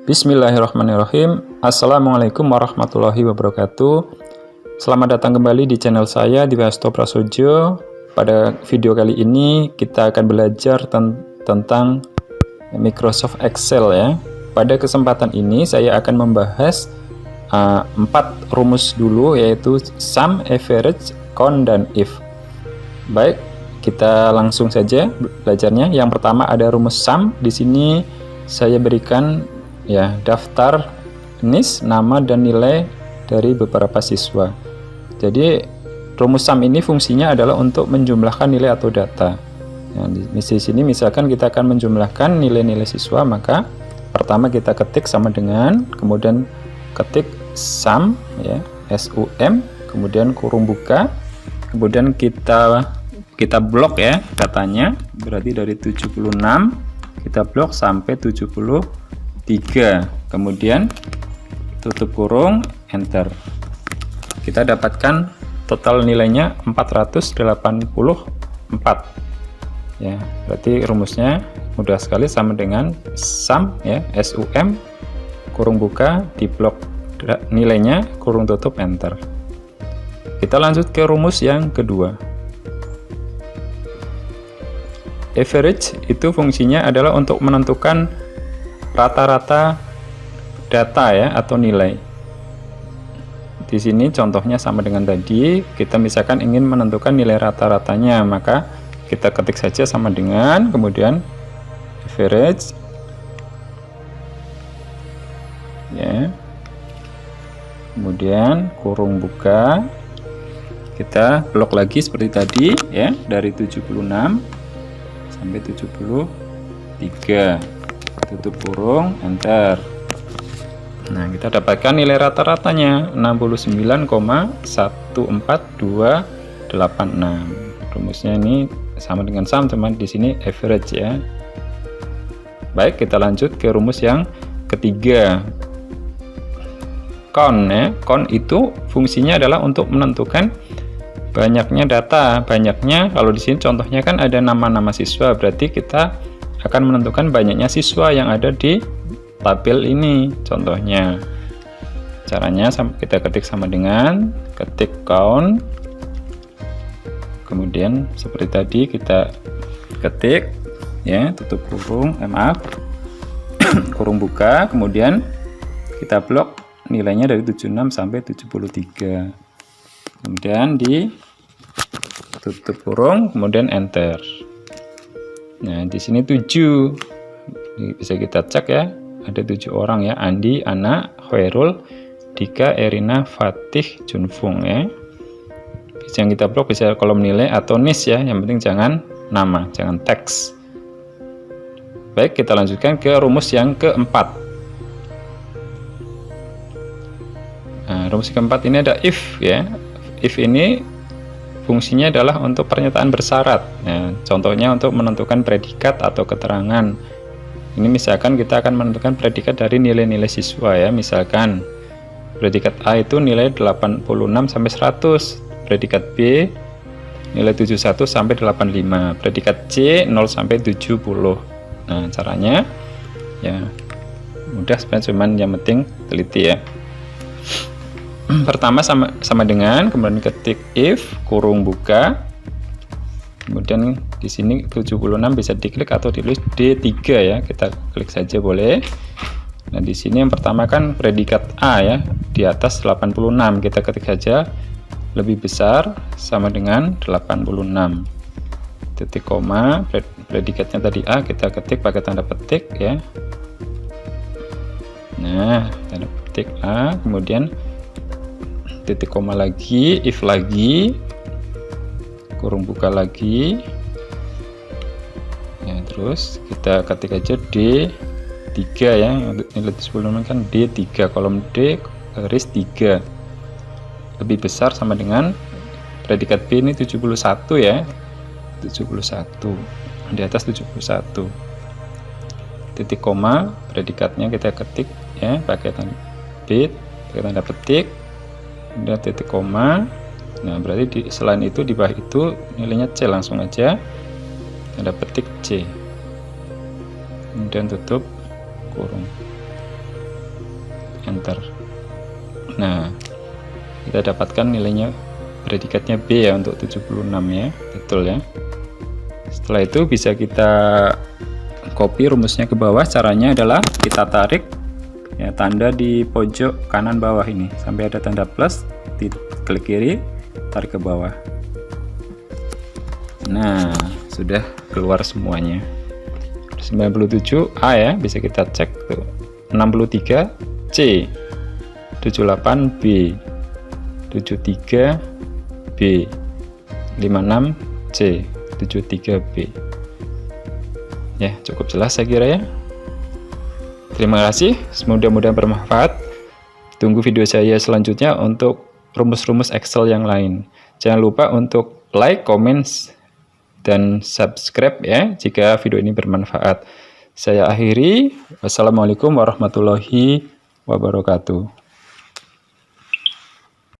Bismillahirrahmanirrahim. Assalamualaikum warahmatullahi wabarakatuh. Selamat datang kembali di channel saya Diwi Hasto Prasojo. Pada video kali ini kita akan belajar tentang Microsoft Excel ya. Pada kesempatan ini saya akan membahas 4 rumus dulu, yaitu sum, average, count, dan if. Baik, kita langsung saja belajarnya. Yang pertama ada rumus sum. Di sini saya berikan ya daftar NIS, nama dan nilai dari beberapa siswa. Jadi rumus sum ini fungsinya adalah untuk menjumlahkan nilai atau data. Nah, di sini misalkan kita akan menjumlahkan nilai-nilai siswa, maka pertama kita ketik sama dengan, kemudian ketik sum ya, SUM, kemudian kurung buka, kemudian kita blok ya datanya, berarti dari 76 kita blok sampai 73, kemudian tutup kurung, enter. Kita dapatkan total nilainya 484 ya, berarti rumusnya mudah sekali, sama dengan sum ya, SUM kurung buka, di blok nilainya, kurung tutup, enter. Kita lanjut ke rumus yang kedua. Average itu fungsinya adalah untuk menentukan rata-rata data ya, atau nilai. Di sini contohnya sama dengan tadi, kita misalkan ingin menentukan nilai rata-ratanya, maka kita ketik saja sama dengan, kemudian average ya, kemudian kurung buka, kita blok lagi seperti tadi ya, dari 76 sampai 73, tutup kurung, enter. Nah, kita dapatkan nilai rata-ratanya 69,14286. Rumusnya ini sama dengan sum, cuman di sini average ya. Baik, kita lanjut ke rumus yang ketiga. Count ya. Count itu fungsinya adalah untuk menentukan banyaknya data. Banyaknya, kalau di sini contohnya kan ada nama-nama siswa, berarti kita akan menentukan banyaknya siswa yang ada di tabel ini. Contohnya, caranya kita ketik sama dengan ketik count, kemudian seperti tadi kita ketik ya, tutup kurung, kurung buka, kemudian kita blok nilainya dari 76 sampai 73, kemudian di tutup kurung, kemudian enter. Nah, di sini 7, ini bisa kita cek ya, ada 7 orang ya, Andi, Ana, Khairul, Dika, Erina, Fatih, Junfung ya. Yang kita blok bisa kolom nilai atau NIS ya, yang penting jangan nama, jangan teks. Baik, kita lanjutkan ke rumus yang keempat. Nah, rumus keempat ini ada if ya. If ini fungsinya adalah untuk pernyataan bersyarat. Nah, contohnya untuk menentukan predikat atau keterangan. Ini misalkan kita akan menentukan predikat dari nilai-nilai siswa ya. Misalkan predikat A itu nilai 86 sampai 100, predikat B nilai 71 sampai 85, predikat C 0 sampai 70. Nah, caranya ya mudah sebenarnya, cuman yang penting teliti ya. Pertama sama dengan, kemudian ketik if kurung buka, kemudian di sini 76 bisa diklik atau ditulis D3 ya, kita klik saja boleh. Nah, di sini yang pertama kan predikat A ya, di atas 86, kita ketik saja lebih besar sama dengan 86, titik koma, predikatnya tadi A, kita ketik pakai tanda petik ya. Nah, tanda petik A, kemudian titik koma lagi, if lagi, kurung buka lagi ya, terus kita ketik aja D3 ya, nilai sebelumnya kan D3, kolom D garis 3, lebih besar sama dengan predikat B ini 71 ya, 71, di atas 71, titik koma, predikatnya kita ketik ya pakai tanda B, pakai tanda petik, ada titik koma. Nah, berarti selain itu di bawah itu nilainya C, langsung aja tanda petik C, kemudian tutup kurung. enter. Nah, kita dapatkan nilainya predikatnya B ya untuk 76 ya, betul ya. Setelah itu bisa kita copy rumusnya ke bawah. Caranya adalah kita tarik ya tanda di pojok kanan bawah ini sampai ada tanda plus, klik kiri, tarik ke bawah. Nah, sudah keluar semuanya. 97A ya, bisa kita cek tuh. 63C, 78B, 73B, 56C, 73B. Ya, cukup jelas saya kira ya. Terima kasih, mudah-mudahan bermanfaat. Tunggu video saya selanjutnya untuk rumus-rumus Excel yang lain. Jangan lupa untuk like, comment, dan subscribe ya jika video ini bermanfaat. Saya akhiri. Wassalamualaikum warahmatullahi wabarakatuh.